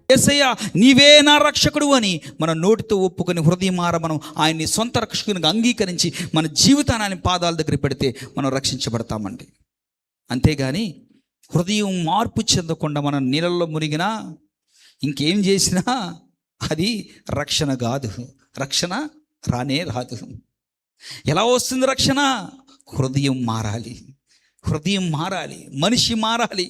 యేసయ్యా నీవే నా రక్షకుడు అని మన నోటితో ఒప్పుకొని హృదయమార మనం ఆయన్ని సొంత రక్షకునిగా అంగీకరించి మన జీవితాన్ని ఆయన పాదాల దగ్గర పెడితే మనం రక్షించబడతామండి. అంతేగాని హృదయం మార్పు చెందకుండా మనం నీళ్ళల్లో మునిగినా ఇంకేం చేసినా అది రక్షణ కాదు. రక్షణ రానే రాదు. ఎలా వస్తుంది రక్షణ? హృదయం మారాలి, హృదయం మారాలి, మనిషి మారాలి,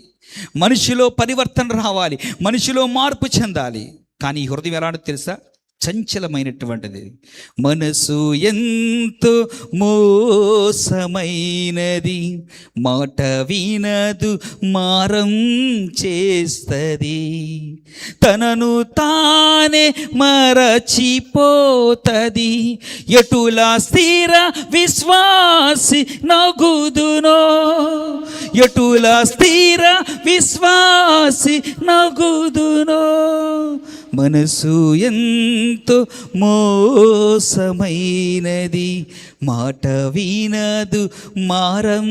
మనిషిలో పరివర్తన రావాలి, మనిషిలో మార్పు చెందాలి. కానీ ఈ హృదయం ఎలాంటి తెలుసా? చంచలమైనటువంటిది. మనసు ఎంతో మోసమైనది, మాట వినదు, మారం చేస్తది, తనను తానే మరచిపోతది, ఎటులా స్థిర విశ్వాసి నగుదునో, ఎటులా స్థిర విశ్వాసి నగుదునో. మనసు ఎంతో మోసమైనది, మాట వినదు, మారం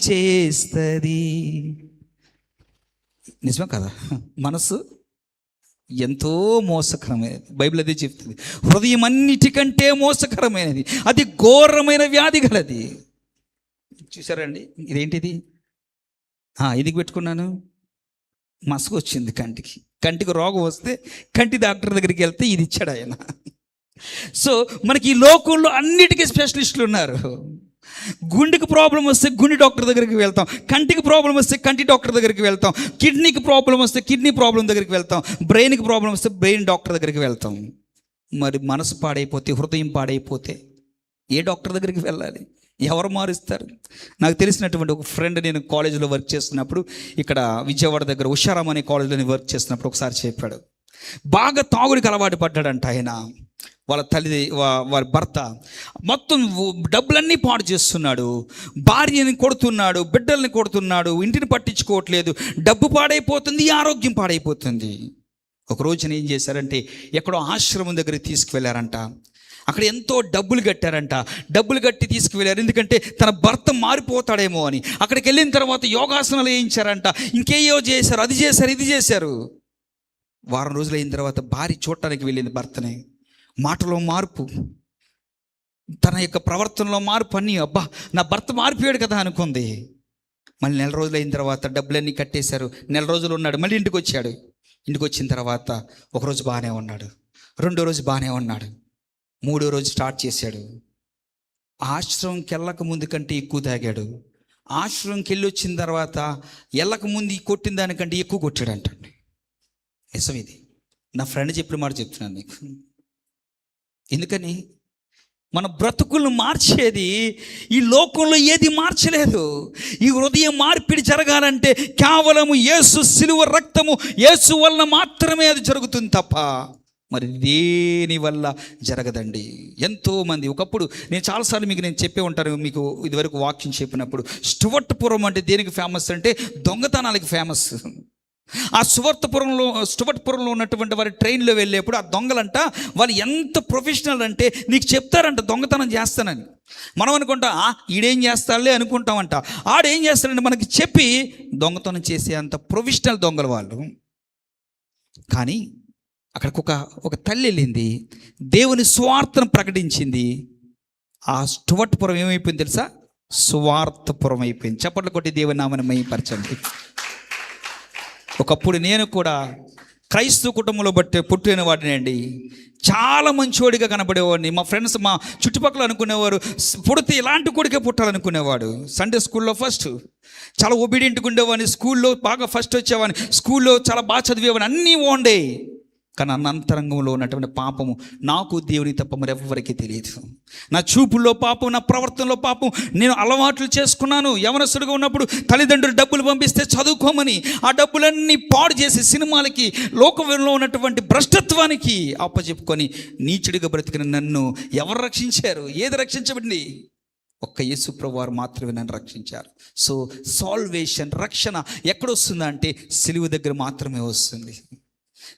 చేస్తది. నిజమే కదా? మనసు ఎంతో మోసకరమైనది. బైబిల్ అదే చెప్తుంది. హృదయం అన్నిటికంటే మోసకరమైనది, అది ఘోరమైన వ్యాధి గలది. చూసారండి, ఇదేంటిది? ఎందుకు పెట్టుకున్నాను? మసక వచ్చింది కంటికి రోగం వస్తే కంటి డాక్టర్ దగ్గరికి వెళ్తే ఇది ఇచ్చాడు ఆయన. సో మనకి ఈ లోకంలో అన్నిటికీ స్పెషలిస్టులు ఉన్నారు. గుండెకి ప్రాబ్లం వస్తే గుండె డాక్టర్ దగ్గరికి వెళ్తాం, కంటికి ప్రాబ్లం వస్తే కంటి డాక్టర్ దగ్గరికి వెళ్తాం, కిడ్నీకి ప్రాబ్లం వస్తే కిడ్నీ ప్రాబ్లం దగ్గరికి వెళ్తాం, బ్రెయిన్కి ప్రాబ్లం వస్తే బ్రెయిన్ డాక్టర్ దగ్గరికి వెళ్తాం. మరి మనసు పాడైపోతే, హృదయం పాడైపోతే ఏ డాక్టర్ దగ్గరికి వెళ్ళాలి? ఎవరు మారుస్తారు? నాకు తెలిసినటువంటి ఒక ఫ్రెండ్, నేను కాలేజీలో వర్క్ చేస్తున్నప్పుడు, ఇక్కడ విజయవాడ దగ్గర ఉషారాం అనే కాలేజీలో నేను వర్క్ చేస్తున్నప్పుడు ఒకసారి చెప్పాడు. బాగా తాగుడికి అలవాటు పడ్డాడంట ఆయన. వాళ్ళ వారి భర్త మొత్తం డబ్బులన్నీ పాడు చేస్తున్నాడు, భార్యని కొడుతున్నాడు, బిడ్డల్ని కొడుతున్నాడు, ఇంటిని పట్టించుకోవట్లేదు, డబ్బు పాడైపోతుంది, ఆరోగ్యం పాడైపోతుంది. ఒక రోజున ఏం చేశారంటే, ఎక్కడో ఆశ్రమం దగ్గరికి తీసుకువెళ్ళారంట. అక్కడ ఎంతో డబ్బులు కట్టారంట. డబ్బులు కట్టి తీసుకువెళ్ళారు, ఎందుకంటే తన భర్త మారిపోతాడేమో అని. అక్కడికి వెళ్ళిన తర్వాత యోగాసనాలు వేయించారంట, ఇంకేయో చేశారు, అది చేశారు, ఇది చేశారు. వారం రోజులు అయిన తర్వాత భార్య చూడటానికి వెళ్ళింది భర్తని. మాటలో మార్పు, తన యొక్క ప్రవర్తనలో మార్పు, అన్నీ అబ్బా నా భర్త మారిపోయాడు కదా అనుకుంది. మళ్ళీ నెల రోజులు అయిన తర్వాత డబ్బులన్నీ కట్టేశారు. నెల రోజులు ఉన్నాడు, మళ్ళీ ఇంటికి వచ్చాడు. ఇంటికి వచ్చిన తర్వాత ఒకరోజు బాగానే ఉన్నాడు, రెండో రోజు బాగానే ఉన్నాడు, మూడో రోజు స్టార్ట్ చేశాడు. ఆశ్రమంకి వెళ్ళక ముందు కంటే ఎక్కువ తాగాడు. ఆశ్రమంకి వెళ్ళి వచ్చిన తర్వాత వెళ్ళక ముందు కొట్టిన దానికంటే ఎక్కువ కొట్టాడు అంటండి. నిజం ఇది. నా ఫ్రెండ్ చెప్పిన మాట చెప్తున్నాను నీకు. ఎందుకని? మన బ్రతుకులను మార్చేది ఈ లోకంలో ఏది మార్చలేదు. ఈ హృదయం మార్పిడి జరగాలంటే కేవలము యేసు శిలువ రక్తము, యేసు వలన మాత్రమే అది జరుగుతుంది తప్ప మరి దేని వల్ల జరగదండి. ఎంతోమంది, ఒకప్పుడు నేను చాలాసార్లు మీకు నేను చెప్పే ఉంటాను, మీకు ఇదివరకు వాక్యం చెప్పినప్పుడు, స్టువర్ట్పురం అంటే దేనికి ఫేమస్ అంటే దొంగతనాలకి ఫేమస్. ఆ స్టువర్ట్పురంలో ఉన్నటువంటి వారి ట్రైన్లో వెళ్ళేప్పుడు ఆ దొంగలంట, వాళ్ళు ఎంత ప్రొఫెషనల్ అంటే నీకు చెప్తారంట దొంగతనం చేస్తానని. మనం అనుకుంటాం ఈడేం చేస్తాడులే అనుకుంటామంట. ఆడేం చేస్తాడంటే మనకి చెప్పి దొంగతనం చేసే అంత ప్రొఫెషనల్ దొంగలు వాళ్ళు. కానీ అక్కడికి ఒక తల్లి వెళ్ళింది, దేవుని స్వార్థను ప్రకటించింది. ఆ స్టువర్ట్పురం ఏమైపోయింది తెలుసా? స్వార్థపురం అయిపోయింది. చప్పట్లు కొట్టి దేవుని నామని మహిమపరచండి. ఒకప్పుడు నేను కూడా క్రైస్తవ కుటుంబంలో పుట్టిన వాడిని అండి. చాలా మంచివాడిగా కనబడేవాడిని. మా ఫ్రెండ్స్, మా చుట్టుపక్కల అనుకునేవారు పుడితే ఇలాంటి కొడుకే పుట్టాలనుకునేవాడు. సండే స్కూల్లో ఫస్ట్, చాలా ఒబీడియంట్గా ఉండేవాడిని, స్కూల్లో బాగా ఫస్ట్ వచ్చేవాడిని, స్కూల్లో చాలా బాగా చదివేవాడిని, అన్నీ బాగుండే. కానీ అనంతరంగంలో ఉన్నటువంటి పాపము నాకు దేవుని తప్ప మరి ఎవరికి తెలియదు. నా చూపుల్లో పాపం, నా ప్రవర్తనలో పాపం. నేను అలవాట్లు చేసుకున్నాను. యవనస్తుడిగా ఉన్నప్పుడు తల్లిదండ్రులు డబ్బులు పంపిస్తే చదువుకోమని ఆ డబ్బులన్నీ పాడు చేసి సినిమాలకి, లోకంలో ఉన్నటువంటి భ్రష్టత్వానికి అప్పచెప్పుకొని నీచుడిగా బ్రతికిన నన్ను ఎవరు రక్షించారు? ఏది రక్షించబడింది? ఒక్క యేసు ప్రభువు వారు మాత్రమే నన్ను రక్షించారు. సో సాల్వేషన్, రక్షణ ఎక్కడొస్తుందంటే సిలువ దగ్గర మాత్రమే వస్తుంది.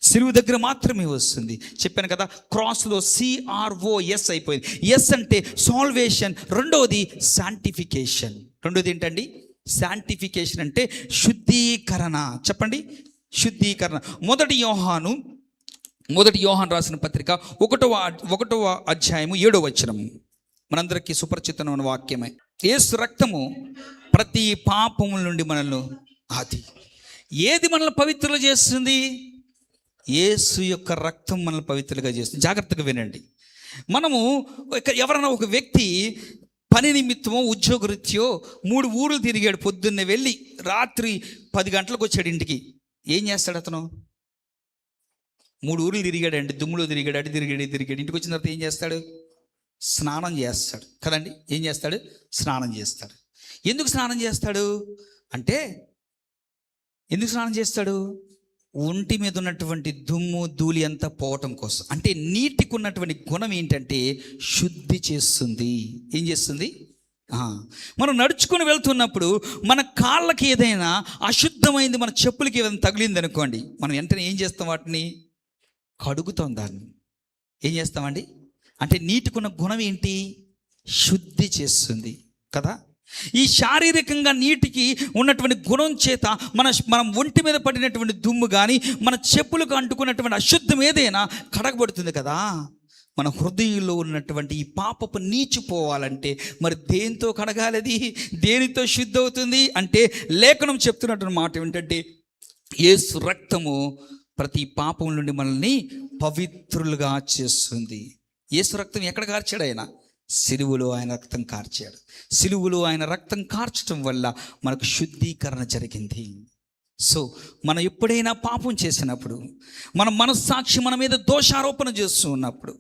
సిలువ దగ్గర మాత్రమే వస్తుంది. చెప్పాను కదా, క్రాస్లో CROS అయిపోయింది. ఎస్ అంటే సాల్వేషన్. రెండవది శాంటిఫికేషన్. రెండోది ఏంటండి? శాంటిఫికేషన్ అంటే శుద్ధీకరణ. చెప్పండి, శుద్ధీకరణ. మొదటి యోహాను రాసిన పత్రిక 1వ అధ్యాయము 7వ వచనం మనందరికీ సుపరిచితమైన వాక్యమే. యేసు రక్తము ప్రతి పాపముల నుండి మనల్ని ఏది మనల్ని పవిత్రులు చేస్తుంది? యేసు యొక్క రక్తం మనల్ని పవిత్రులుగా చేస్తుంది. జాగ్రత్తగా వినండి. మనము ఎవరైనా ఒక వ్యక్తి పని నిమిత్తమో ఉద్యోగరీత్యో 3 ఊర్లు తిరిగాడు. పొద్దున్నే వెళ్ళి రాత్రి 10 గంటలకు వచ్చాడు ఇంటికి. ఏం చేస్తాడు అతను? 3 ఊర్లు తిరిగాడండి, దుమ్ములో తిరిగాడు, అటు తిరిగాడు, ఇంటికి వచ్చిన తర్వాత ఏం చేస్తాడు? స్నానం చేస్తాడు కదండి. ఏం చేస్తాడు? స్నానం చేస్తాడు. ఎందుకు స్నానం చేస్తాడు అంటే, ఎందుకు స్నానం చేస్తాడు? ఒంటి మీద ఉన్నటువంటి దుమ్ము ధూళి అంతా పోవటం కోసం. అంటే నీటికి ఉన్నటువంటి గుణం ఏంటంటే శుద్ధి చేస్తుంది. ఏం చేస్తుంది? మనం నడుచుకొని వెళ్తున్నప్పుడు మన కాళ్ళకి ఏదైనా అశుద్ధమైంది, మన చెప్పులకి ఏదైనా తగిలింది అనుకోండి, మనం వెంటనే ఏం చేస్తాం? వాటిని కడుగుతాం. దాన్ని ఏం చేస్తామండి? అంటే నీటికున్న గుణం ఏంటి? శుద్ధి చేస్తుంది కదా. ఈ శారీరకంగా నీటికి ఉన్నటువంటి గుణం చేత మనం ఒంటి మీద పడినటువంటి దుమ్ము కానీ మన చెప్పులకు అంటుకున్నటువంటి అశుద్ధం ఏదైనా కడగబడుతుంది కదా. మన హృదయంలో ఉన్నటువంటి ఈ పాపపు నీచిపోవాలంటే మరి దేంతో కడగాలి? అది దేనితో శుద్ధి అవుతుంది అంటే, లేఖనం చెప్తున్నటువంటి మాట ఏంటంటే, యేసు రక్తము ప్రతి పాపం నుండి మనల్ని పవిత్రులుగా చేస్తుంది. యేసు రక్తం ఎక్కడ కార్చాడు? ఆయన సిలువలో ఆయన రక్తం కార్చాడు. సిలువలో ఆయన రక్తం కార్చడం వల్ల మనకు శుద్ధీకరణ జరిగింది. సో మనం ఎప్పుడైనా పాపం చేసినప్పుడు, మన మనస్సాక్షి మన మీద దోషారోపణ చేస్తూ ఉన్నప్పుడు,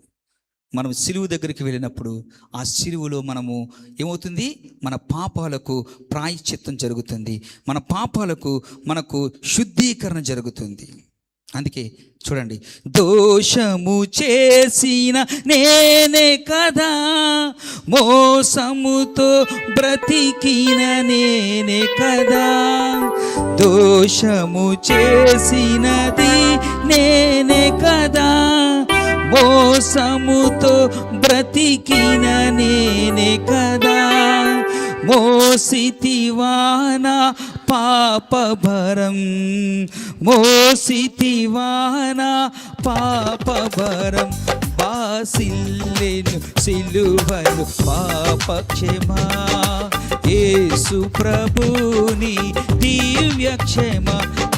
మనం సిలువు దగ్గరికి వెళ్ళినప్పుడు ఆ సిలువులో మనము ఏమవుతుంది? మన పాపాలకు ప్రాయశ్చిత్తం జరుగుతుంది, మన పాపాలకు మనకు శుద్ధీకరణ జరుగుతుంది. అందుకే చూడండి, దోషము చేసిన నేనే కదా, మోసముతో బ్రతికిన నేనే కదా, దోషము చేసినది నేనే కదా, మోసముతో బ్రతికిన నేనే కదా, మోసితివానా పాపభరం, మోసితివానా పాపభరం, బాసిల్లెను సిలువను పాపక్షమా, యేసు ప్రభుని దివ్యక్షమ,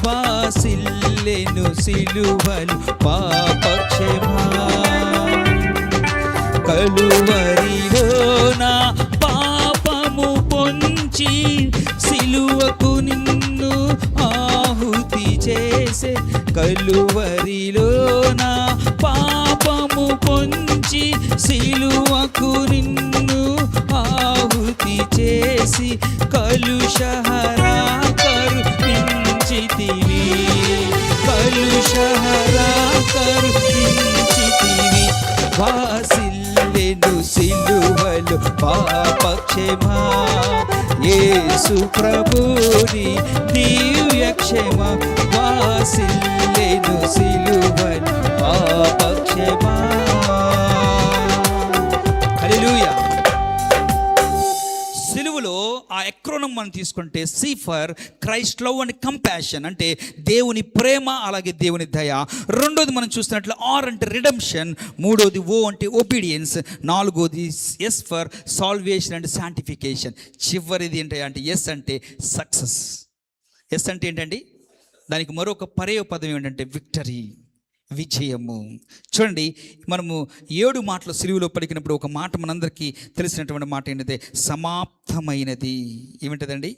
బాసిల్లెను సిలువను పాపక్షమా, కలువరిలో నా పాపము పొంచి సిలువకు నిన్ను ఆహుతి చేసే, కలువరిలో నా పాపము పొంచి సిలువకు నిన్ను ఆహుతి చేసి, కలుషహరా కరుణించితివి, కలుషహరా కరుణించితివి, వాసిల్లెను సిలువలు పాపక్షమా, యేసు ప్రభుని దివ్యక్షమ, వాసిల్లెను సిలువలు పాపక్షమా. హల్లెలూయా. సిలువలో ఆ ఎక్రోనం మనం తీసుకుంటే C for Christ love and compassion, అంటే దేవుని ప్రేమ, అలాగే దేవుని దయ. రెండోది మనం చూస్తున్నట్లు ఆర్ అంటే రిడెంప్షన్, మూడోది ఓ అంటే ఒబీడియన్స్, నాలుగోది S for salvation and sanctification, చివరిది ఏంటి అంటే ఎస్ అంటే సక్సెస్. ఎస్ అంటే ఏంటండి? దానికి మరొక పర్యాయ పదం ఏంటంటే విక్టరీ, విజయము. చూడండి, మనము 7 మాటలు సిలువలో పలికినప్పుడు ఒక మాట మనందరికీ తెలిసినటువంటి మాట ఏంటంటే సమాప్తమైనది. ఏమిటదండి?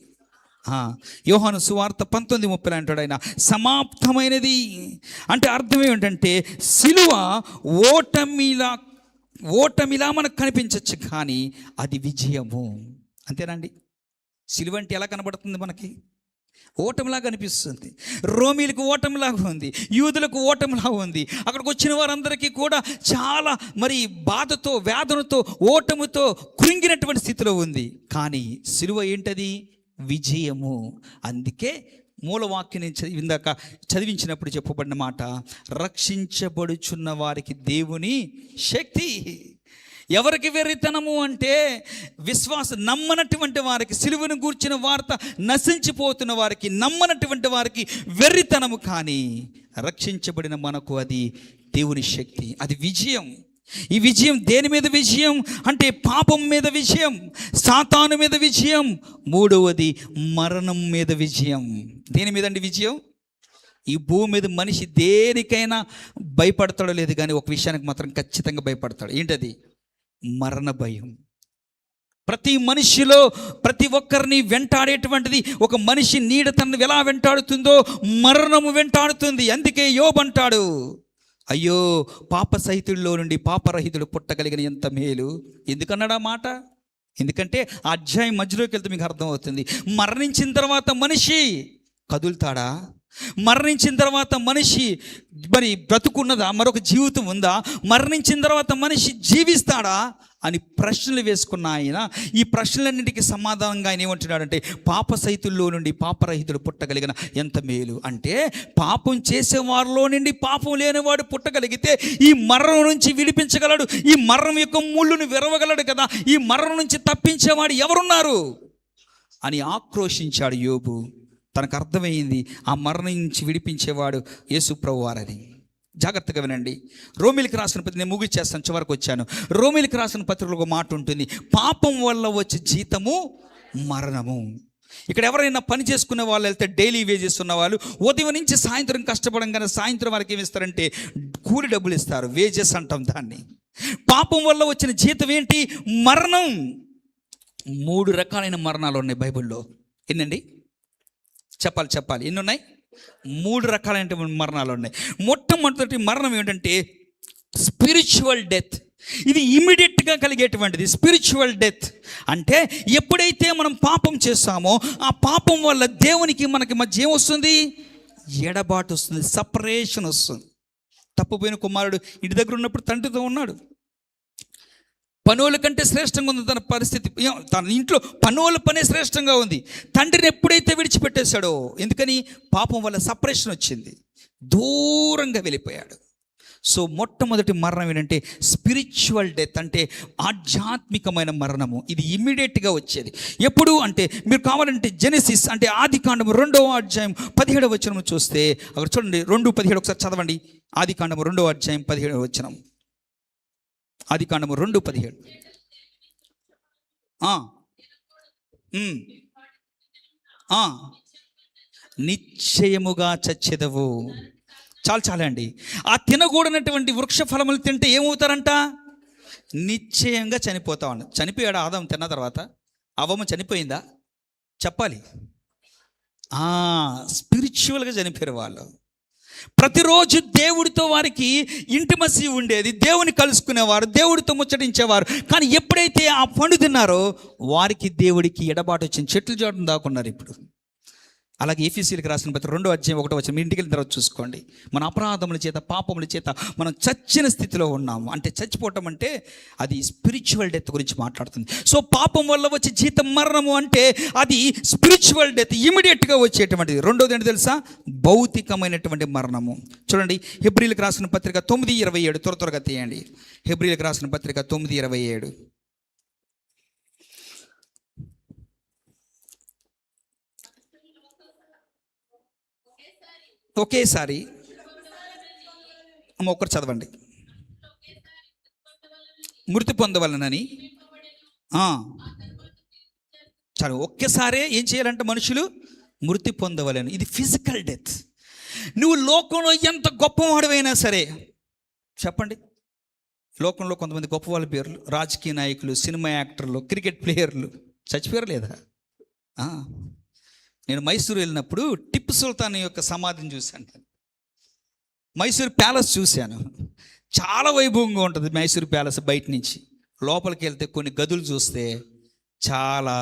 యోహాను సువార్త 19:30 అంటాడు ఆయన, సమాప్తమైనది అంటే అర్థం ఏమిటంటే సిలువ ఓటమిలా మనకు కనిపించవచ్చు, కానీ అది విజయము. అంతేనండి? సిలువ అంటే ఎలా కనబడుతుంది మనకి? ఓటమిలాగా అనిపిస్తుంది. రోమీలకు ఓటమిలాగా ఉంది, యూదులకు ఓటమిలాగా ఉంది. అక్కడికి వచ్చిన వారందరికీ కూడా చాలా మరి బాధతో, వేదనతో, ఓటమితో కృంగినటువంటి స్థితిలో ఉంది. కానీ సిలువ ఏంటది? విజయము. అందుకే మూలవాక్యం ఇందాక చదివించినప్పుడు చెప్పబడిన మాట, రక్షించబడుచున్న వారికి దేవుని శక్తి. ఎవరికి వెర్రితనము అంటే నమ్మనటువంటి వారికి, సిలువను గూర్చిన వార్త నశించిపోతున్న వారికి, నమ్మనటువంటి వారికి వెర్రితనము. కానీ రక్షించబడిన మనకు అది దేవుని శక్తి, అది విజయం. ఈ విజయం దేని మీద విజయం అంటే పాపం మీద విజయం, సాతాను మీద విజయం, మూడవది మరణం మీద విజయం. దేని మీద అండి విజయం? ఈ భూమి మీద మనిషి దేనికైనా భయపడతాడో లేదు, కానీ ఒక విషయానికి మాత్రం ఖచ్చితంగా భయపడతాడు. ఏంటది? మరణ భయం. ప్రతి మనిషిలో ప్రతి ఒక్కరిని వెంటాడేటువంటిది ఒక మనిషి నీడ తనను ఎలా వెంటాడుతుందో మరణము వెంటాడుతుంది. అందుకే యోబు అంటాడు, అయ్యో పాప సహితుల్లో నుండి పాపరహితుడు పుట్టగలిగిన ఎంత మేలు. ఎందుకన్నాడు ఆ మాట? ఎందుకంటే ఆ అధ్యాయం మధ్యలోకి వెళ్తే మీకు అర్థమవుతుంది. మరణించిన తర్వాత మనిషి కదులుతాడా? మరణించిన తర్వాత మనిషి మరి బ్రతుకున్నదా? మరొక జీవితం ఉందా? మరణించిన తర్వాత మనిషి జీవిస్తాడా అని ప్రశ్నలు వేసుకున్న ఆయన ఈ ప్రశ్నలన్నింటికి సమాధానంగా ఆయన ఏమంటున్నాడంటే, పాప సహితుల్లో నుండి పాపరహితుడు పుట్టగలిగిన ఎంత మేలు. అంటే పాపం చేసేవారిలో నుండి పాపం లేనివాడు పుట్టగలిగితే ఈ మరణం నుంచి విడిపించగలడు, ఈ మరణం యొక్క ముళ్ళును విరవగలడు కదా, ఈ మరణం నుంచి తప్పించేవాడు ఎవరున్నారు అని ఆక్రోశించాడు యోబు. తనకు అర్థమైంది ఆ మరణం నుంచి విడిపించేవాడు యేసు ప్రభువారని. జాగ్రత్తగా వినండి. రోమిలికి రాసిన పత్రిక, నేను ముగిచేస్తాను, చివరికి వచ్చాను. రోమిలికి రాసిన పత్రికలో ఒక మాట ఉంటుంది, పాపం వల్ల వచ్చే జీతము మరణము. ఇక్కడ ఎవరైనా పని చేసుకునే వాళ్ళు వెళ్తే డైలీ వేజెస్ ఉన్న వాళ్ళు ఉదయం నుంచి సాయంత్రం కష్టపడంగానే సాయంత్రం వరకు ఏమి ఇస్తారంటే కూలి డబ్బులు ఇస్తారు, వేజెస్ అంటాం దాన్ని. పాపం వల్ల వచ్చిన జీతం ఏంటి? మరణం. 3 రకాలైన మరణాలు ఉన్నాయి బైబిల్లో. ఎన్నండి? చెప్పాలి ఎన్ని ఉన్నాయి? 3 రకాలైన మరణాలు ఉన్నాయి. మొట్టమొదటి మరణం ఏంటంటే స్పిరిచువల్ డెత్. ఇది ఇమీడియట్గా కలిగేటువంటిది. స్పిరిచువల్ డెత్ అంటే ఎప్పుడైతే మనం పాపం చేస్తామో ఆ పాపం వల్ల దేవునికి మనకి మధ్య ఏమొస్తుంది? ఎడబాటు వస్తుంది, సపరేషన్ వస్తుంది. తప్పుపోయిన కుమారుడు ఇంటి దగ్గర ఉన్నప్పుడు తండ్రితో ఉన్నాడు. పనుల కంటే శ్రేష్టంగా ఉంది తన పరిస్థితి. తన ఇంట్లో పనుల పనే శ్రేష్టంగా ఉంది. తండ్రిని ఎప్పుడైతే విడిచిపెట్టేశాడో, ఎందుకని? పాపం వల్ల సపరేషన్ వచ్చింది, దూరంగా వెళ్ళిపోయాడు. సో మొట్టమొదటి మరణం ఏంటంటే స్పిరిచువల్ డెత్, అంటే ఆధ్యాత్మికమైన మరణము. ఇది ఇమ్మీడియట్గా వచ్చేది. ఎప్పుడు అంటే మీరు కావాలంటే జెనెసిస్ అంటే ఆదికాండము 2వ అధ్యాయం 17వ వచనం చూస్తే అక్కడ చూడండి. 2:17 ఒకసారి చదవండి. ఆదికాండము 2వ అధ్యాయం 17వ వచనం. ఆదికాండము 2:17. నిశ్చయముగా చచ్చెదవు. చాలు అండి. ఆ తినకూడనటువంటి వృక్ష ఫలములు తింటే ఏమవుతారంట? నిశ్చయంగా చనిపోతామండి. చనిపోయాడు ఆదాము తిన్న తర్వాత? అవ్వమ్మ చనిపోయిందా? చెప్పాలి. స్పిరిచువల్గా చనిపోయారు వాళ్ళు. ప్రతిరోజు దేవుడితో వారికి ఇంటిమసీ ఉండేది, దేవుని కలుసుకునేవారు, దేవుడితో ముచ్చటించేవారు. కానీ ఎప్పుడైతే ఆ పండు తిన్నారో వారికి దేవుడికి ఎడబాటు వచ్చింది, చెట్లు చూడడం దాకున్నారు. ఇప్పుడు అలాగే ఎఫెసీయులకు రాసిన పత్రిక 2వ అధ్యాయం 1వ వచనం, మీ ఇంటికి వెళ్ళిన తర్వాత చూసుకోండి. మన అపరాధముల చేత పాపముల చేత మనం చచ్చిన స్థితిలో ఉన్నాము. అంటే చచ్చిపోవటం అంటే అది స్పిరిచువల్ డెత్ గురించి మాట్లాడుతుంది. సో పాపం వల్ల వచ్చే జీతం మరణము అంటే అది స్పిరిచువల్ డెత్, ఇమీడియట్గా వచ్చేటువంటిది. రెండోది ఏంటి తెలుసా? భౌతికమైనటువంటి మరణము. చూడండి, హెబ్రీయులకు రాసిన పత్రిక 9:27 త్వరగా తీయండి. హెబ్రీయులకు రాసిన పత్రిక 9:27. ఒకేసారి ఒక్కరు చదవండి. మృతి పొందవలనని. చాలు, ఒక్కసారే ఏం చేయాలంటే మనుషులు మృతి పొందవలని. ఇది ఫిజికల్ డెత్. నువ్వు లోకంలో ఎంత గొప్పవాడివైనా సరే, చెప్పండి, లోకంలో కొంతమంది గొప్ప వాళ్ళ పేర్లు, రాజకీయ నాయకులు, సినిమా యాక్టర్లు, క్రికెట్ ప్లేయర్లు చచ్చిపోయారు లేదా? నేను మైసూరు వెళ్ళినప్పుడు టిప్పు సుల్తాన్ యొక్క సమాధిని చూశాను. మైసూర్ ప్యాలెస్ చూశాను. చాలా వైభవంగా ఉంటుంది మైసూర్ ప్యాలెస్ బయట నుంచి. లోపలికి వెళ్తే కొన్ని గదులు చూస్తే చాలా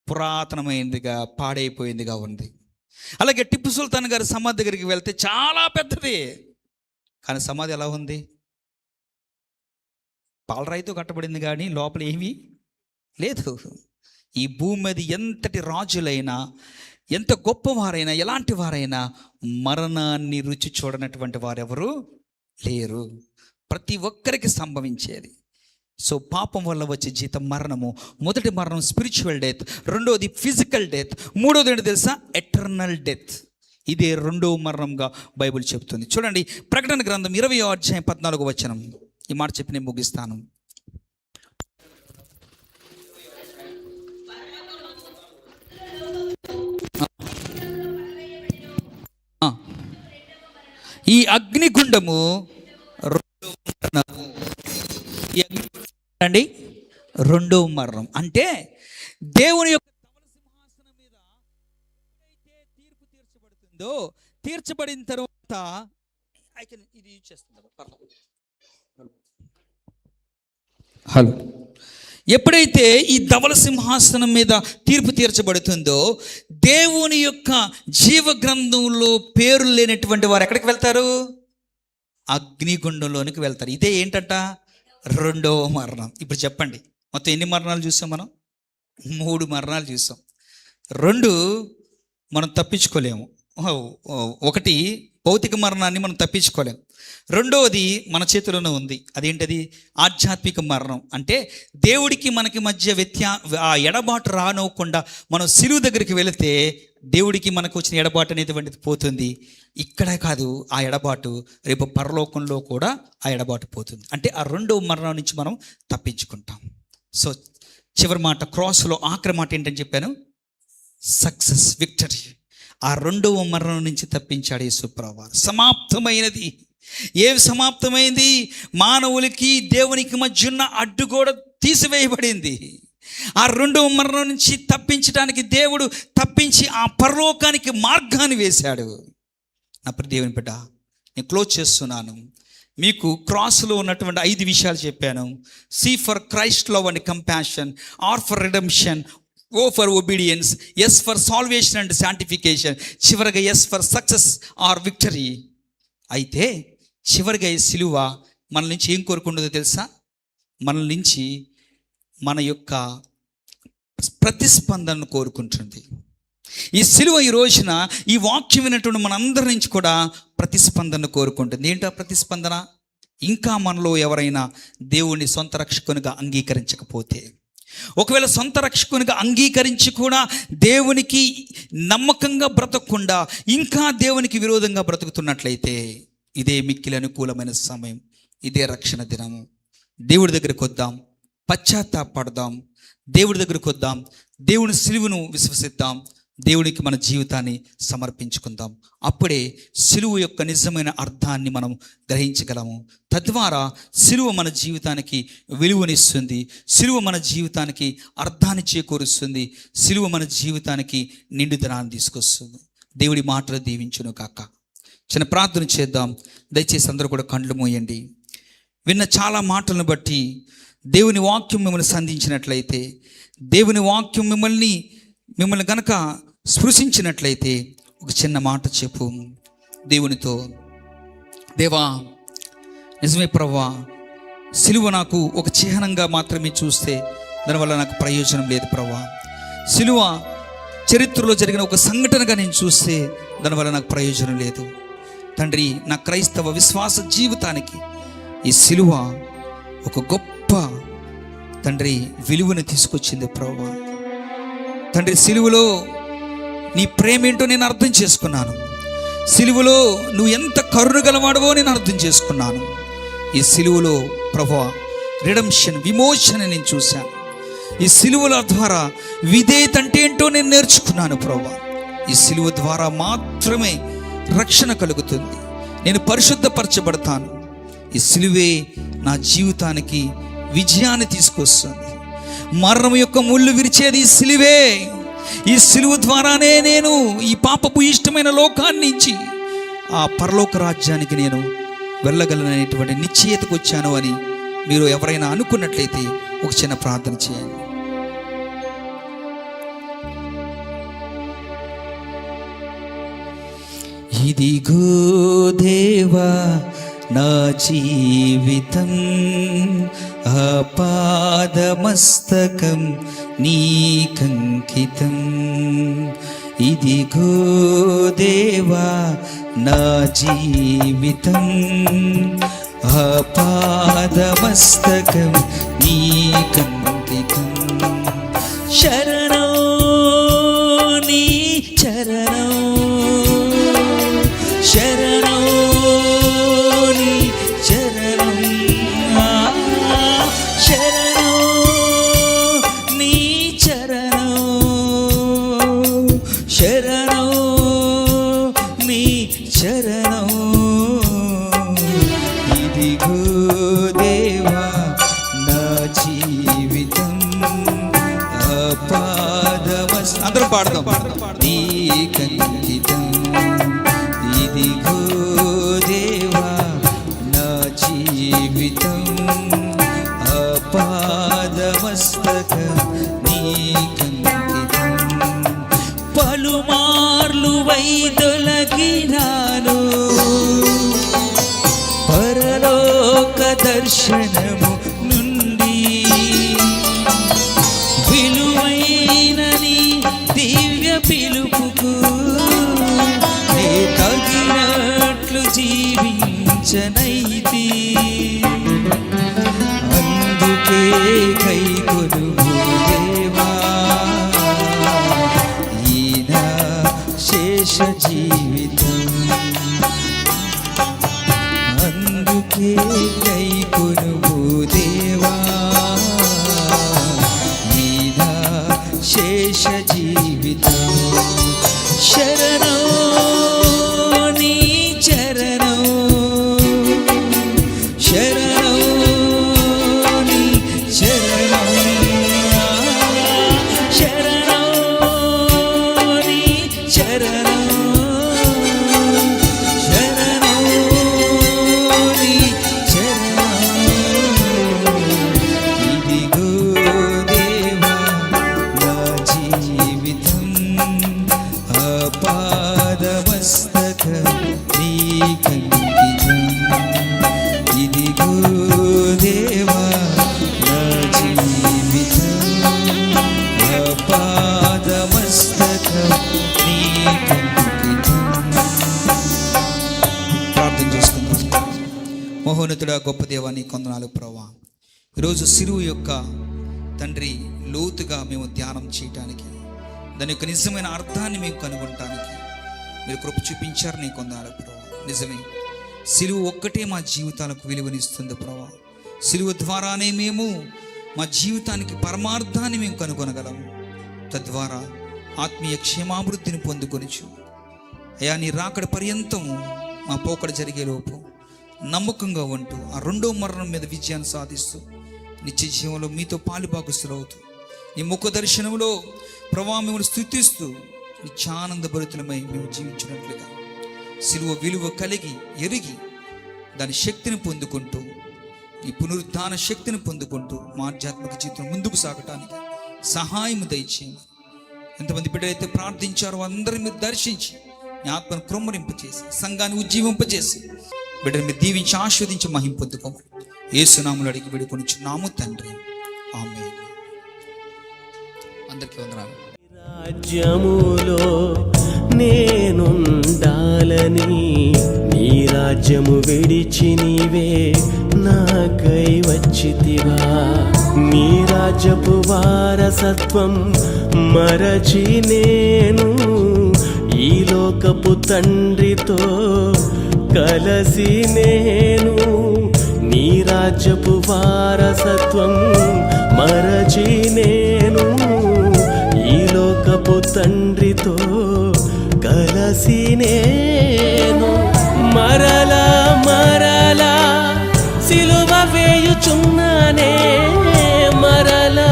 పురాతనమైనదిగా, పాడైపోయిందిగా ఉంది. అలాగే టిప్పు సుల్తాన్ గారి సమాధి దగ్గరికి వెళ్తే చాలా పెద్దది, కానీ సమాధి ఎలా ఉంది? పాలరాయితో కట్టబడింది, కానీ లోపల ఏమీ లేదు. ఈ భూమి మీద ఎంతటి రాజులైనా, ఎంత గొప్పవారైనా, ఎలాంటి వారైనా మరణాన్ని రుచి చూడనటువంటి వారెవరు లేరు. ప్రతి ఒక్కరికి సంభవించేది. సో పాపం వల్ల వచ్చే జీతం మరణము. మొదటి మరణం స్పిరిచువల్ డెత్, రెండోది ఫిజికల్ డెత్, మూడోది ఏంటో తెలుసా? Eternal death. ఇదే రెండో మరణంగా బైబిల్ చెప్తుంది. చూడండి, ప్రకటన గ్రంథం 20వ అధ్యాయం 14వ వచనం. ఈ మాట చెప్పి నేను ముగిస్తాను. ఈ అగ్నిగుండము అండి రెండో మరణం అంటే దేవుని యొక్క ధవళ సింహాసనం మీద ఎప్పుడైతే తీర్పు తీర్చబడుతుందో, తీర్చబడిన తర్వాత ఇది యూజ్ చేస్తున్నారు. హలో, ఎప్పుడైతే ఈ ధవళ సింహాసనం మీద తీర్పు తీర్చబడుతుందో, దేవుని యొక్క జీవ గ్రంథంలో పేరు లేనటువంటి వారు ఎక్కడికి వెళ్తారు? అగ్నిగుండంలోనికి వెళ్తారు. ఇదే ఏంటంట? రెండవ మరణం. ఇప్పుడు చెప్పండి, మొత్తం ఎన్ని మరణాలు చూసాం మనం? 3 మరణాలు చూసాం. 2 మనం తప్పించుకోలేము. ఒకటి భౌతిక మరణాన్ని మనం తప్పించుకోలేము. రెండవది మన చేతిలోనే ఉంది. అదేంటది? ఆధ్యాత్మిక మరణం. అంటే దేవుడికి మనకి మధ్య ఆ ఎడబాటు రానవ్వకుండా మనం సిలువ దగ్గరికి వెళితే దేవుడికి మనకు వచ్చిన ఎడబాటు అనేటువంటిది పోతుంది. ఇక్కడ కాదు ఆ ఎడబాటు, రేపు పరలోకంలో కూడా ఆ ఎడబాటు పోతుంది. అంటే ఆ రెండవ మరణం నుంచి మనం తప్పించుకుంటాం. సో చివరి మాట, క్రాస్లో ఆఖరి మాట ఏంటని చెప్పాను? Success, victory. ఆ రెండవ మరణం నుంచి తప్పించాడు యేసుప్రభువు. సమాప్తమైనది. ఏవి సమాప్తమైంది? మానవులకి దేవునికి మధ్య ఉన్న అడ్డుగోడ తీసివేయబడింది. ఆ రెండవ మరణం నుంచి తప్పించడానికి దేవుడు తప్పించి ఆ పరలోకానికి మార్గాన్ని వేశాడు. నా ప్రియ దేవుని బిడ్డ, నేను క్లోజ్ చేస్తున్నాను. మీకు క్రాస్లో ఉన్నటువంటి 5 విషయాలు చెప్పాను. C for Christ love and compassion, R for redemption, O for obedience, S for salvation and sanctification, చివరిగా S for success or victory. అయితే చివరిగా ఈ సిలువ మన నుంచి ఏం కోరుకుంటుందో తెలుసా? మన నుంచి మన యొక్క ప్రతిస్పందనను కోరుకుంటుంది. ఈ సిలువ ఈ రోజున ఈ వాక్యం వినటువంటి మనందరి నుంచి కూడా ప్రతిస్పందన కోరుకుంటుంది. ఏంటో ప్రతిస్పందన? ఇంకా మనలో ఎవరైనా దేవుని సొంత రక్షకునిగా అంగీకరించకపోతే, ఒకవేళ సొంత రక్షకునిగా అంగీకరించి కూడా దేవునికి నమ్మకంగా బ్రతకకుండా ఇంకా దేవునికి విరోధంగా బ్రతుకుతున్నట్లయితే, ఇదే మిక్కిలి అనుకూలమైన సమయం. ఇదే రక్షణ దినము. దేవుడి దగ్గరికి వద్దాం, పశ్చాత్తాపడదాం, దేవుడి దగ్గరికి వద్దాం, దేవుని సిలువను విశ్వసిద్దాం, దేవునికి మన జీవితాన్ని సమర్పించుకుందాం. అప్పుడే సిలువ యొక్క నిజమైన అర్థాన్ని మనం గ్రహించగలము. తద్వారా సిలువ మన జీవితానికి విలువనిస్తుంది, సిలువ మన జీవితానికి అర్థాన్ని చేకూరుస్తుంది, సిలువ మన జీవితానికి నిండుదనాన్ని తీసుకొస్తుంది. దేవుడి మాటలు దీవించును కాక. చిన్న ప్రార్థన చేద్దాం. దయచేసి అందరూ కూడా కళ్ళు మూయండి. విన్న చాలా మాటలను బట్టి దేవుని వాక్యం మిమ్మల్ని సంధించినట్లయితే, దేవుని వాక్యం మిమ్మల్ని గనక స్పృశించినట్లయితే ఒక చిన్న మాట చెప్పు దేవునితో. దేవా, నిజమే ప్రభువా, సిలువ నాకు ఒక చిహ్నంగా మాత్రమే చూస్తే దానివల్ల నాకు ప్రయోజనం లేదు ప్రభువా. సిలువ చరిత్రలో జరిగిన ఒక సంఘటనగా నేను చూస్తే దానివల్ల నాకు ప్రయోజనం లేదు తండ్రి. నా క్రైస్తవ విశ్వాస జీవితానికి ఈ సిలువ ఒక గొప్ప తండ్రి విలువను తీసుకొచ్చింది ప్రభువా. తండ్రి, సిలువలో నీ ప్రేమ ఏంటో నేను అర్థం చేసుకున్నాను. సిలువలో నువ్వు ఎంత కరుణ గలవాడవో నేను అర్థం చేసుకున్నాను. ఈ సిలువలో ప్రభువా రిడెంప్షన్, విమోచన నేను చూశాను. ఈ సిలువల ద్వారా విధేయత అంటే ఏంటో నేను నేర్చుకున్నాను ప్రభువా. ఈ సిలువ ద్వారా మాత్రమే రక్షణ కలుగుతుంది. నేను పరిశుద్ధపరచబడతాను. ఈ సిలువే నా జీవితానికి విజయాన్ని తీసుకొస్తుంది. మరణం యొక్క ముళ్ళు విరిచేది ఈ సిలువే. ఈ సిలువ ద్వారానే నేను ఈ పాపపు ఇష్టమైన లోకాన్ని నుంచి ఆ పరలోక రాజ్యానికి నేను వెళ్ళగలననేటువంటి నిశ్చయతకు వచ్చాను అని మీరు ఎవరైనా అనుకున్నట్లయితే ఒక చిన్న ప్రార్థన చేయండి. ఇదిగో దేవా నా జీవితం, ఆపాదమస్తకం నీకంకితం. ఇదిగో దేవా నా జీవితం, ఆపాదమస్తకం నీకంకితం. శరణం నీ చరణం, శరణం నీ చరణం, శరణం నీ చరణం, శరణం నీ చరణం. ఇదిగో దేవా నా జీవితం అపాదమస్. అందరూ పాడదాం. నీకంకితం. ఇదిగో దేవా నా జీవితం అపాదమస్తక నీకంకితం. పలుమార్లు వైదొలగినాను పరలోక దర్శనము నుండి, విలువైన నీ దివ్య పిలుపుకు నే తగినట్లు జీవించనైతి. అందుకే కైకొనుము దేవా ఈ నా శేష జీవితం. అందుకే కైకొనుము దేవా ఈ నా శేష జీవితం. శరణం నీ చరణం, శరణం నీ చరణం, శరణం నీ చరణం, శరణం నీ చరణం. ఇదిగో దేవా నా జీవితం అపాదమస్తక నీకంకితం. ఇదిగో దేవా నా జీవితం అపాదమస్తక నీకంకితం. ప్రార్థన చేసుకుందాం. మహోన్నతుడా గొప్ప దేవా నీ కొందనాలు ప్రభువా. ఈరోజు సిలువ యొక్క తండ్రి లోతుగా మేము ధ్యానం చేయటానికి, దాని యొక్క నిజమైన అర్థాన్ని మేము కనుగొనటానికి మీరు కృప చూపించారు. నీ కొందనాలు ప్రభువా. నిజమే, సిలువ ఒక్కటే మా జీవితాలకు విలువనిస్తుంది ప్రభువా. సిలువ ద్వారానే మేము మా జీవితానికి పరమార్థాన్ని మేము కనుగొనగలము. తద్వారా ఆత్మీయ క్షేమాభివృద్ధిని పొందుకొనిచు అయ్యా నీ రాకడ పర్యంతము మా పోకడ జరిగేలోపు నమ్మకంగా ఉంటూ ఆ రెండో మరణం మీద విజయాన్ని సాధిస్తూ నిత్య జీవంలో మీతో పాలుభాగస్తులవుతూ నీ ముఖ దర్శనంలో ప్రభావం మిమ్మల్ని స్తుతిస్తూ నిత్యానందభరితులమై మేము జీవించినట్లుగా సిలువ విలువ కలిగి ఎరిగి దాని శక్తిని పొందుకుంటూ ఈ పునరుద్ధాన శక్తిని పొందుకుంటూ మా ఆధ్యాత్మిక జీవితం ముందుకు సాగటానికి సహాయం దయచేయండి. ఎంతమంది బిడ్డలైతే ప్రార్థించారో అందరిని మీరు దర్శించి మీ ఆత్మను క్రొమ్మరింపచేసి సంఘాన్ని ఉజ్జీవింపచేసి బిడ్డను మీరు దీవించి ఆస్వాదించి మహిమ పొందుకోము. యేసు నామములో అడిగి వేడుకొనుచున్నాము తండ్రి, ఆమేన్. అందరికీ వందనాలు. రాజ్యములో నేనుండాలని నీ రాజ్యము విడిచి నీవే నాకై వచ్చితివా. నీ రాజ్యపు వారసత్వం మరచి నేను ఈ లోకపు తండ్రితో కలసి నేను నీ రాజ్యపు వారసత్వం మరచి నేను ఈ లోకపు తండ్రితో కలసి నేను మరలా మరలా సిలువ వేయుచున్నానే, మరలా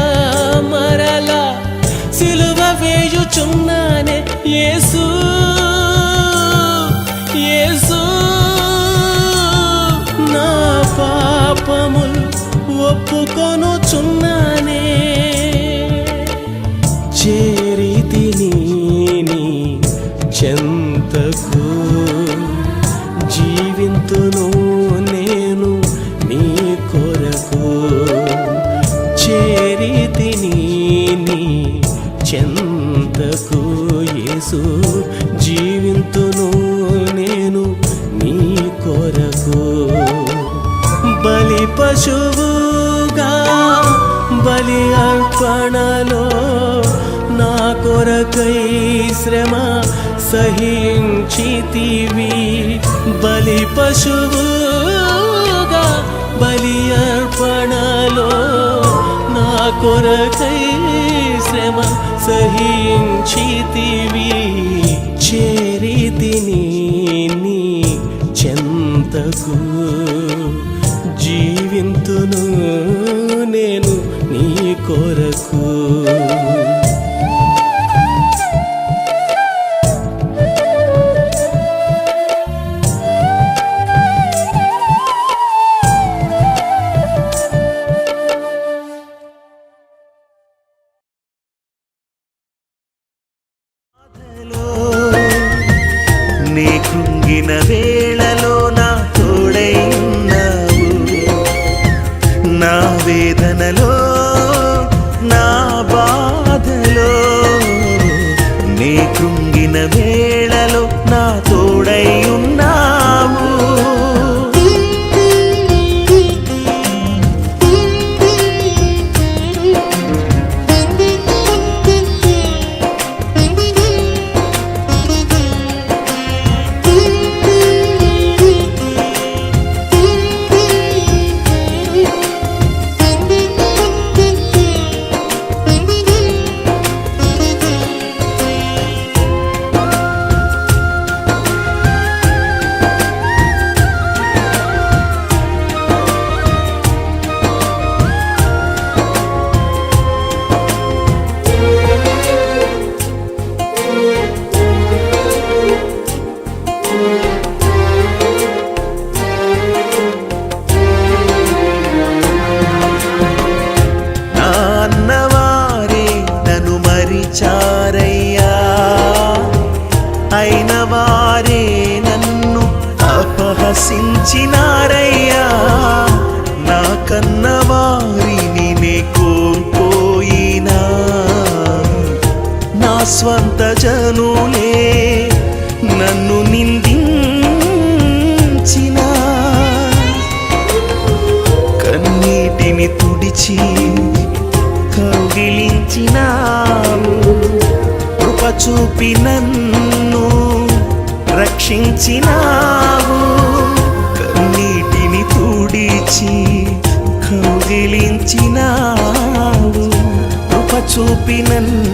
మరలా సిలువ వేయుచున్నానే. యేసు యేసు నా పాపములు ఒప్పుకొనుచున్నానే. చేరితిని నీ చెంతకు జీవింతును నేను నీ కొరకు. చేరితిని నీ చెంతకు యేసు జీవింతును నేను నీ కొరకు. బలి పశువుగా బలి అర్పణలో నా కొరకై శ్రమ సహించితివి. బలి పశువుగా బలి అర్పణలో నా కొరకై శ్రమ సహించితివి. చేరితిని నీ చెంతకు, జీవింతును నేను నీ కొరకు. నీ కృంగిన వేళలో నా తోడై ఉన్నావు. నా వేదనలో నా బాధలో నీ కృంగిన వేళలో నా తోడై ఉన్నావు. చారయ్యా, అయిన వారే నన్ను అపహసించినారయ్యా. నా కన్న వారిని నే కోల్పోయినా, నా స్వంత జనులే నన్ను నిందించిన. కన్నీటిని తుడిచి కౌగిలించినావు, కృప చూపి నన్ను రక్షించినావు. కన్నీటిని తుడిచి కౌగిలించినావు, కృప చూపి నన్ను